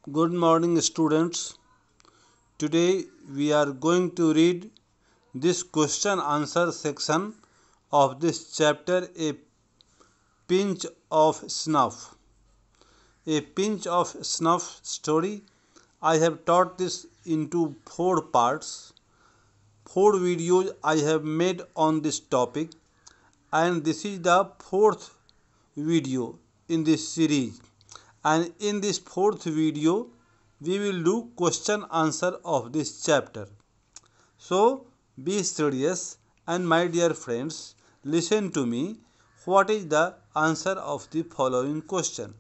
Good morning, students. Today we are going to read this question answer section of this chapter, A Pinch of Snuff. A Pinch of Snuff story. I have taught this into 4 parts. 4 videos I have made on this topic, and this is the 4th video in this series. And in this 4th video we will do question answer of this chapter. So be serious, and my dear friends, listen to me. What is the answer of the following question?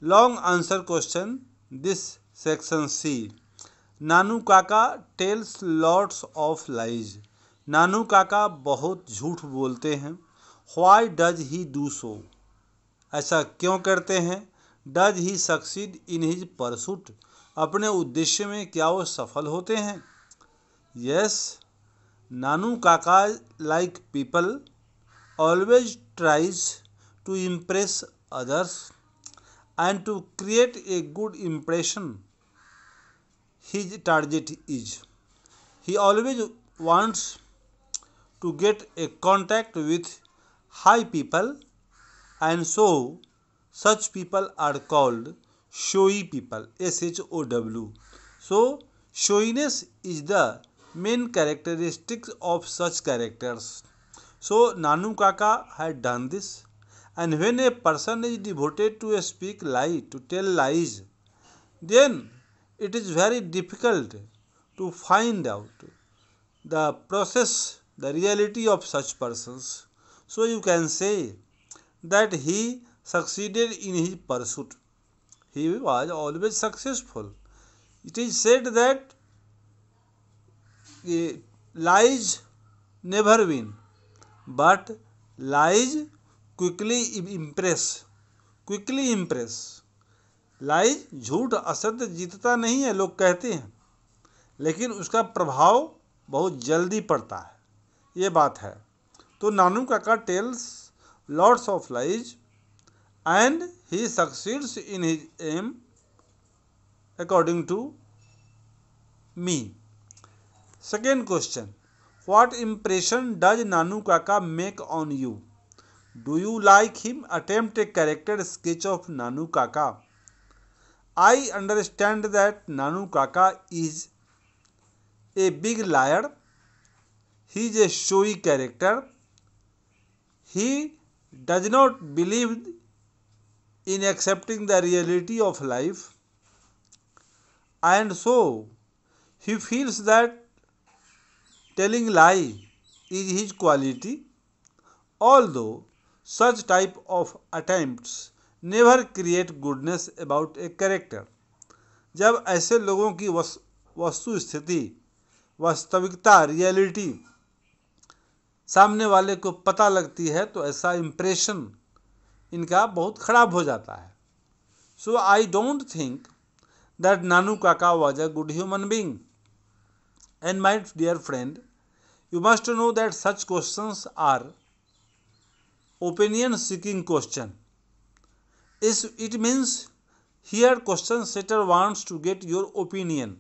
Long answer question. This section C. Nanu Kaka tells lots of lies. नानू काका बहुत झूठ बोलते हैं. Why does he do so? ऐसा क्यों करते हैं? Does he succeed in his pursuit? अपने उद्देश्य में क्या वो सफल होते हैं? Yes, Nanu Kaka like people always tries to impress others and to create a good impression. His target is, he always wants to get a contact with high people, and so such people are called showy people. SHOW. So showiness is the main characteristic of such characters. So Nanu Kaka had done this. And when a person is devoted to speak lie, to tell lies, then it is very difficult to find out the process, the reality of such persons. So you can say that he succeeded in his pursuit. He was always successful. It is said that lies never win, but lies quickly impress. Lies, झूठ असत्य जीतता नहीं है, लोग कहते हैं, लेकिन उसका प्रभाव बहुत जल्दी पड़ता है. ये बात है. तो Nanu Kaka tells lots of lies and he succeeds in his aim according to me. Second question. What impression does Nanu Kaka make on you? Do you like him? Attempt a character sketch of Nanu Kaka. I understand that Nanu Kaka is a big liar. He is a showy character. He does not believe in accepting the reality of life, and so he feels that telling lie is his quality, although such type of attempts never create goodness about a character. जब ऐसे लोगों की वस्तु स्थिति, वास्तविकता, reality सामने वाले को पता लगती है, तो ऐसा इम्प्रेशन इनका बहुत खराब हो जाता है. So I don't think that Nanu Kaka was a good human being. And my dear friend, you must know that such questions are opinion seeking question. It means here question setter wants to get your opinion.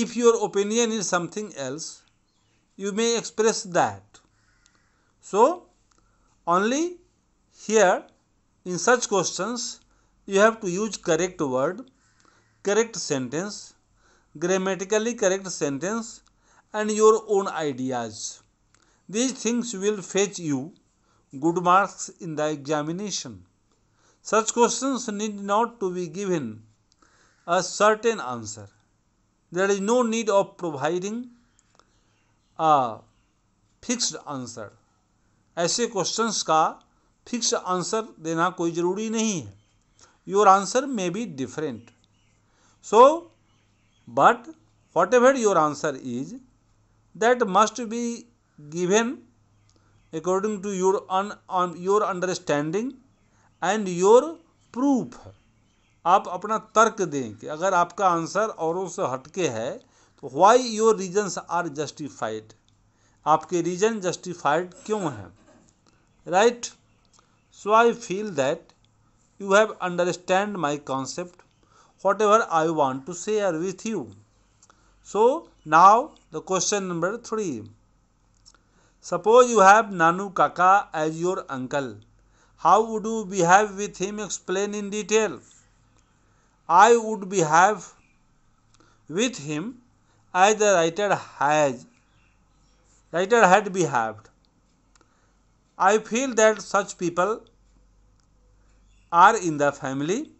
If your opinion is something else, you may express that. So only here in such questions you have to use correct word, correct sentence, grammatically correct sentence, and your own ideas. These things will fetch you good marks in the examination. Such questions need not to be given a certain answer. There is no need of providing a fixed answer. ऐसे questions का fix answer देना कोई ज़रूरी नहीं है. Your answer may be different. So, but whatever your answer is, that must be given according to your understanding and your proof. आप अपना तर्क दें कि अगर आपका आंसर औरों से हटके है तो why your reasons are justified. आपके रीजन जस्टिफाइड क्यों हैं, right? So I feel that you have understand my concept. whatever I want to share with you. So now the question number 3. Suppose you have Nanu Kaka as your uncle. How would you behave with him? Explain in detail. I would behave with him as the writer had behaved. I feel that such people are in the family.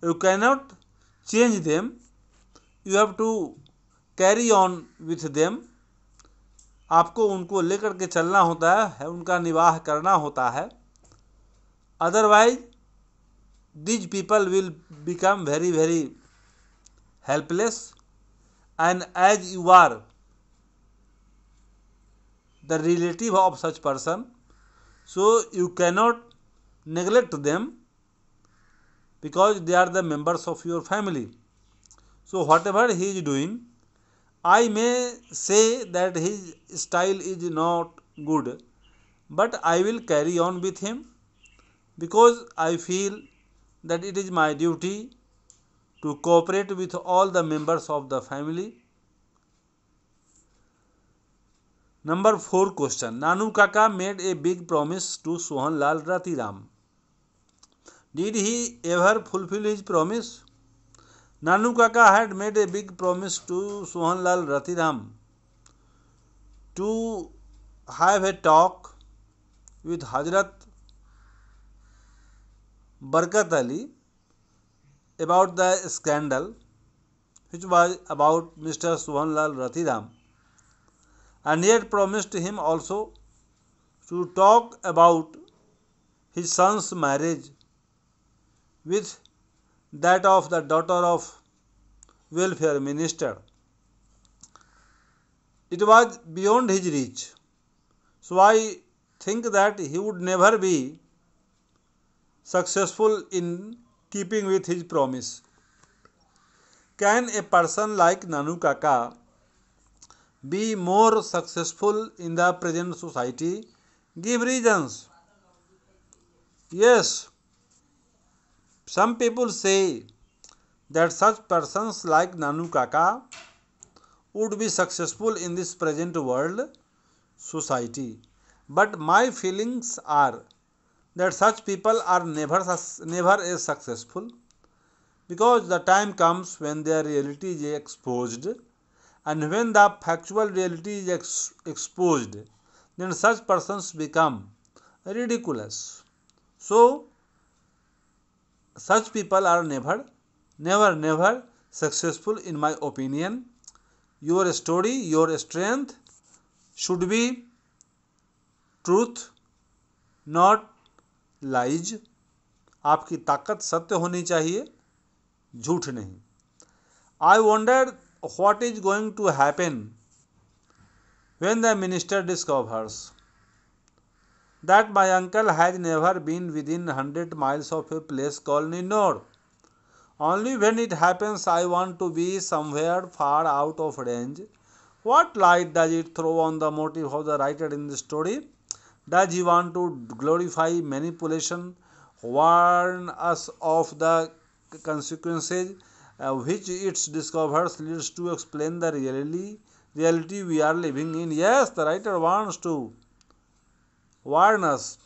You cannot change them. You have to carry on with them. आपको उनको लेकर के चलना होता है, उनका निवाह करना होता है. Otherwise, these people will become very, very helpless. And as you are the relative of such person, so you cannot neglect them because they are the members of your family. So whatever he is doing, I may say that his style is not good, but I will carry on with him because I feel that it is my duty to cooperate with all the members of the family. Number 4 question. Nanu Kaka made a big promise to Sohan Lal Ratiram. Did he ever fulfill his promise? Nanu Kaka had made a big promise to Sohan Lal Ratiram to have a talk with Hazrat Barkat Ali about the scandal which was about Mr. Sohan Lal Ratiram, and he had promised him also to talk about his son's marriage with that of the daughter of welfare minister. It was beyond his reach, so I think that he would never be successful in keeping with his promise. Can a person like Nanu Kaka be more successful in the present society? Give reasons. Yes, some people say that such persons like Nanu Kaka would be successful in this present world society. But my feelings are that such people are never as successful, because the time comes when their reality is exposed, and when the factual reality is exposed, then such persons become ridiculous. So such people are never successful in my opinion. Your story, your strength should be truth, not lies. आपकी ताकत सत्य होनी चाहिए, झूठ नहीं. I wondered what is going to happen when the minister discovers that my uncle has never been within 100 miles of a place called Ninor. Only when it happens I want to be somewhere far out of range. What light does it throw on the motive of the writer in the story? Does he want to glorify manipulation, warn us of the consequences which its discoveries leads to, explain the reality we are living in? Yes, the writer wants to warn us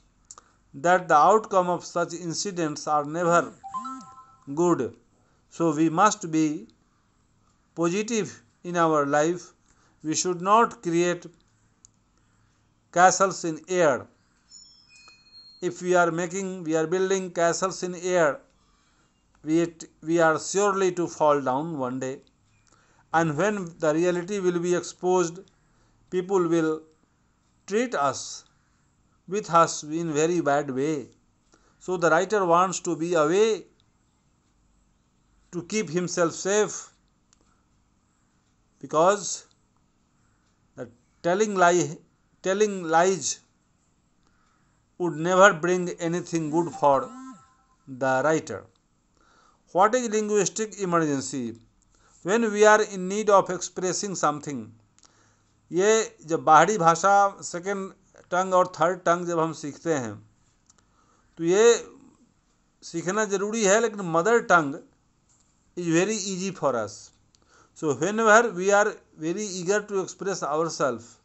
that the outcome of such incidents are never good. So we must be positive in our life. We should not create castles in air. If we are building castles in air, we are surely to fall down one day. And when the reality will be exposed, people will treat us in very bad way. So the writer wants to be away to keep himself safe, because the telling lies would never bring anything good for the writer. What is linguistic emergency? When we are in need of expressing something. ये जब बाहरी भाषा second टंग और third टंग जब हम सीखते हैं तो ये सीखना ज़रूरी है, लेकिन mother tongue is very easy for us. So whenever we are very eager to express ourselves,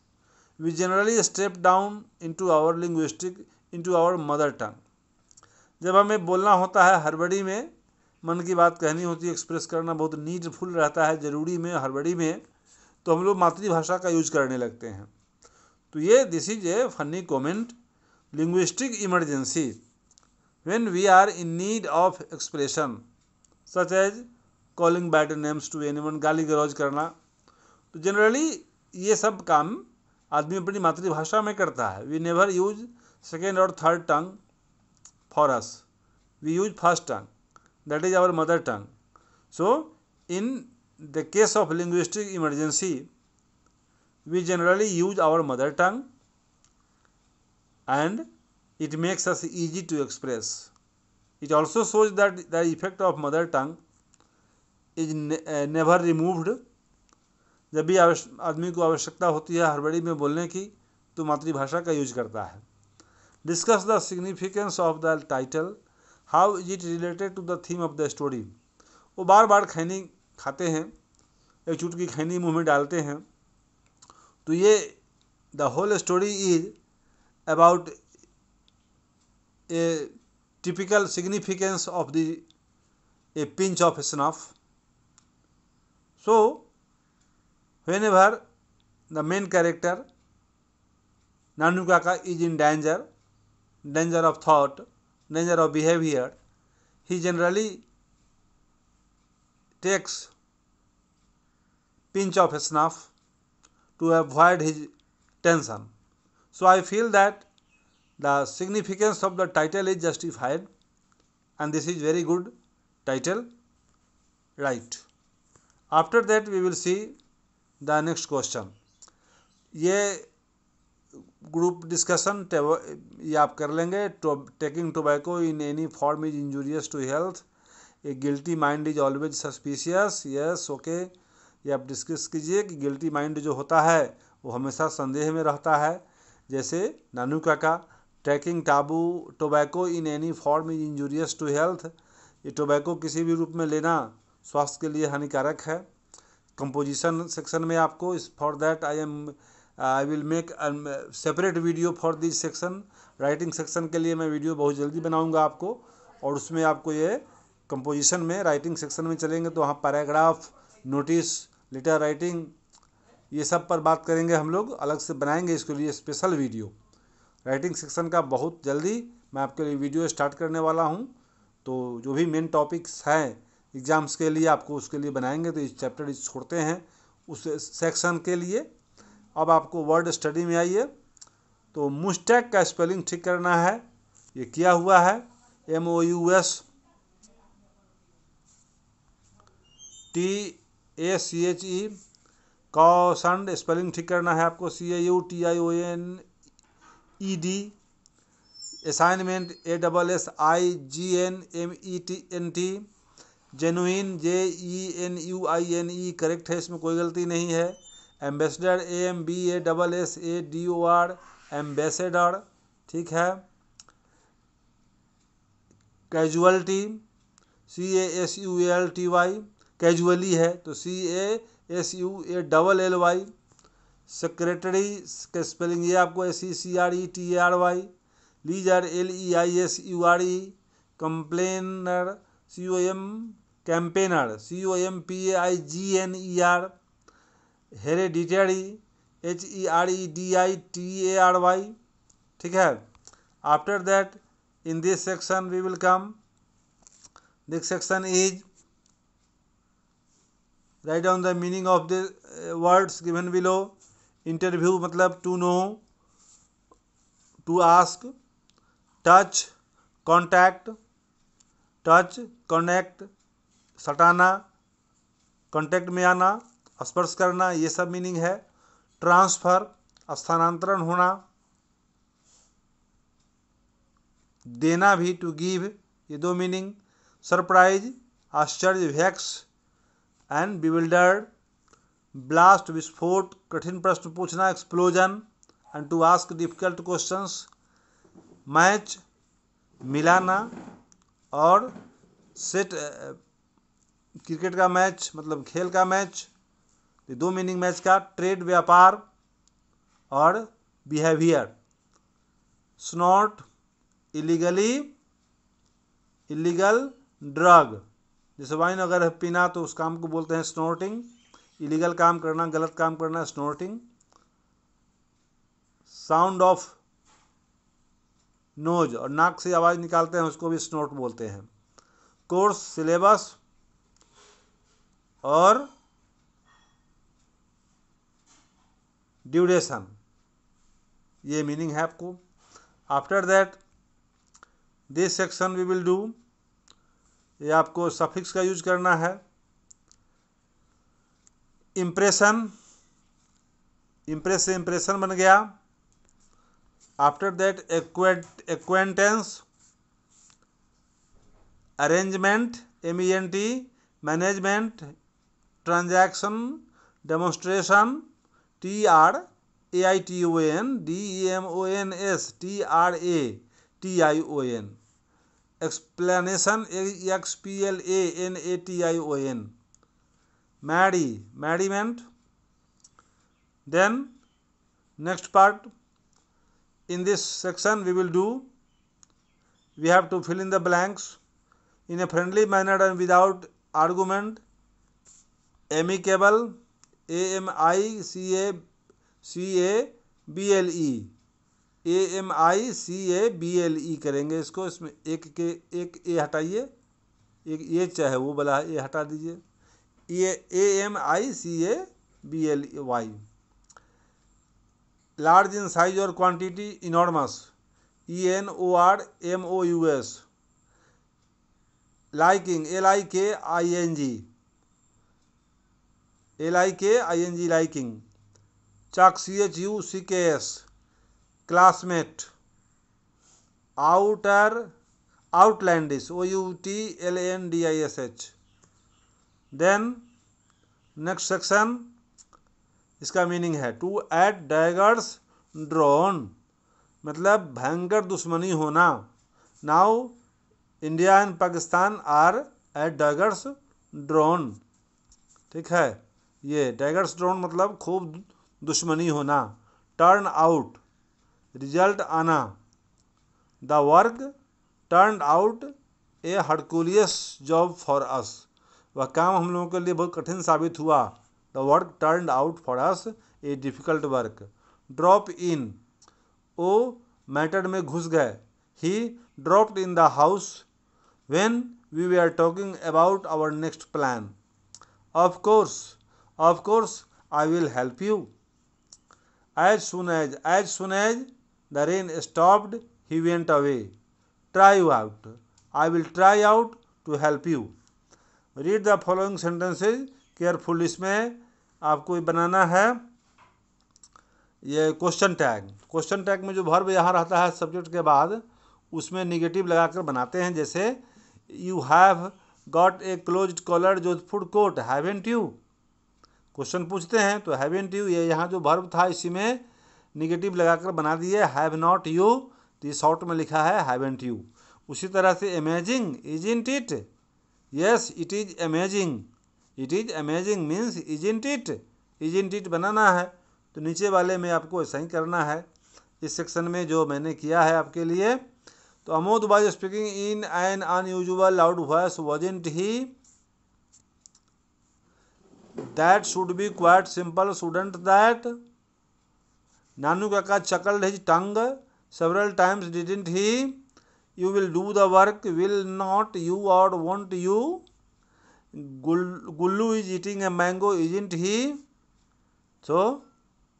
we generally step down into our linguistic, into our mother tongue. जब हमें बोलना होता है हड़बड़ी में, मन की बात कहनी होती है, एक्सप्रेस करना बहुत नीडफुल रहता है, ज़रूरी में, हड़बड़ी में, तो हम लोग मातृभाषा का यूज करने लगते हैं. तो ये this is a funny comment. Linguistic emergency when we are in need of expression such as calling bad names to anyone, गाली गलौज करना. तो जनरली ये सब काम आदमी अपनी मातृभाषा में करता है. वी नेवर यूज सेकेंड और third tongue for us. We use first tongue, that is our mother tongue. So in the case of linguistic emergency we generally use our mother tongue and it makes us easy to express. It also shows that the effect of mother tongue is never removed. जब भी आदमी को आवश्यकता होती है हड़बड़ी में बोलने की तो मातृभाषा का यूज करता है. Discuss the significance of the title. How is it related to the theme of the story. वो बार बार खैनी खाते हैं, एक चुटकी खैनी मुंह में डालते हैं. तो ये the whole story is about a typical significance of the a pinch of snuff. So whenever the main character Nanu Kaka is in danger, danger of thought, danger of behaviour, he generally takes pinch of snuff to avoid his tension. So I feel that the significance of the title is justified and this is very good title, right. After that we will see the next question. ये group discussion ये आप कर लेंगे. Taking tobacco in any form is injurious to health. A guilty mind is always suspicious. Yes, okay. ये आप discuss कीजिए कि guilty mind जो होता है वो हमेशा संदेह में रहता है. जैसे Nanu Kaka, taking tobacco in any form is injurious to health. ये टोबैको किसी भी रूप में लेना स्वास्थ्य के लिए हानिकारक है. कंपोजिशन सेक्शन में आपको इस for that I will make separate video for this section. Writing section के लिए मैं वीडियो बहुत जल्दी बनाऊंगा आपको, और उसमें आपको ये कंपोजिशन में राइटिंग सेक्शन में चलेंगे तो वहाँ पैराग्राफ, नोटिस, लेटर राइटिंग, ये सब पर बात करेंगे. हम लोग अलग से बनाएंगे इसके लिए स्पेशल वीडियो. राइटिंग सेक्शन का बहुत जल्दी मैं आपके लिए वीडियो स्टार्ट करने वाला हूं. तो जो भी मेन टॉपिक्स हैं एग्ज़ाम्स के लिए आपको उसके लिए बनाएंगे. तो इस चैप्टर छोड़ते हैं उस सेक्शन के लिए. अब आपको वर्ड स्टडी में आइए. तो मुस्टैक का स्पेलिंग ठीक करना है. ये किया हुआ है, MOUS TACHE. कॉशंड स्पेलिंग ठीक करना है आपको, CAUTIONED. Assignment ASSIGNMENT. Genuine JENUINE correct है, इसमें कोई गलती नहीं है. एम्बेसडर AMBASSADOR एम्बेसडर, ठीक है. कैजुअलिटी CASUALTY, कैजुअली है तो CASUALLY. सेक्रेटरी के स्पेलिंग ये आपको SECRETARY. Leisure LEISURE. Complainer campaigner COMPAIGNER. Hereditary HEREDITARY, ठीक है. After that in this section we will come. This section is write down the meaning of the words given below. Interview मतलब to know, to ask. Touch, contact. Touch, connect, सटाना, contact में आना, स्पर्श करना, ये सब मीनिंग है. Transfer, स्थानांतरण होना. देना भी, टू गिव, ये दो मीनिंग. सरप्राइज, आश्चर्य, वेक्स एंड बिविल्डर्ड. ब्लास्ट, विस्फोट, कठिन प्रश्न पूछना, explosion. And to ask difficult questions. Match, मिलाना. और सेट क्रिकेट का मैच मतलब खेल का मैच। दो मीनिंग मैच का, ट्रेड व्यापार और behaviour. Snout illegally, illegal drug, जैसे वाइन अगर पीना तो उस काम को बोलते हैं स्नॉटिंग। इलीगल काम करना, गलत काम करना, स्नॉटिंग। साउंड ऑफ नोज, और नाक से आवाज़ निकालते हैं उसको भी स्नोट बोलते हैं। कोर्स, सिलेबस और ड्यूरेशन, ये मीनिंग है आपको। After that this section we will do, ये आपको सफिक्स का यूज करना है। इम्प्रेशन, इम्प्रेस से इम्प्रेशन बन गया। After that acquaintance, arrangement MENT, management, transaction, demonstration TRAITON, DEMONS TRATION, explanation EXPLANATION, merriment. Then next part, in this section we will do, we have to fill in the blanks in a friendly manner and without argument. Amicable, AMICABLE, AMICABLE करेंगे इसको। इसमें एक ए हटाइए, एक ये चाहे वो वाला ए हटा दीजिए। ये AMICABLY। लार्ज इन साइज और quantity, enormous, ENORMOUS। Liking, LIKING, liking. Chuck, CHUCKS, classmate. Outlandish, OUTLANDISH। Then next section, इसका मीनिंग है टू एट डैगर्स ड्रॉन, मतलब भयंकर दुश्मनी होना। Now India and Pakistan are at daggers drawn, ठीक है। ये डैगर्स ड्रॉन मतलब खूब दुश्मनी होना। टर्न आउट, रिजल्ट आना। The work turn out a herculean job for us, वह काम हम लोगों के लिए बहुत कठिन साबित हुआ। The work turned out for us a difficult work. Drop in, वो मैटर में घुस गए। He dropped in the house when we were talking about our next plan. Of course, I will help you. As soon as the rain stopped, he went away. Try out, I will try out to help you. Read the following sentences careful. इसमें आपको बनाना है ये question tag. Question tag में जो verb यहाँ रहता है subject के बाद, उसमें निगेटिव लगाकर बनाते हैं। जैसे you have got a closed collar Jodhpur coat, haven't you. Question पूछते हैं तो हैवेंट यू, ये यहाँ जो वर्ब था इसी में निगेटिव लगाकर बना दिए हैव नॉट यू, तो ये शॉर्ट में लिखा है हैवेंट यू। उसी तरह से amazing, isn't it, yes it is amazing. It is amazing means isn't it बनाना है, तो नीचे वाले में आपको ऐसा ही करना है। इस सेक्शन में जो मैंने किया है आपके लिए, तो Amod was speaking in an unusual loud voice, wasn't he? That should be quite simple, shouldn't that? Nanu Kaka chuckled his tongue several times, didn't he? You will do the work, will not you, or won't you? Gullu is eating a mango, isn't he? So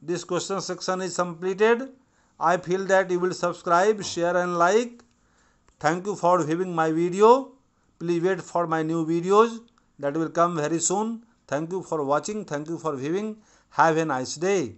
this question section is completed. I feel that you will subscribe, share and like. Thank you for viewing my video. Please wait for my new videos that will come very soon. Thank you for watching. Thank you for viewing. Have a nice day.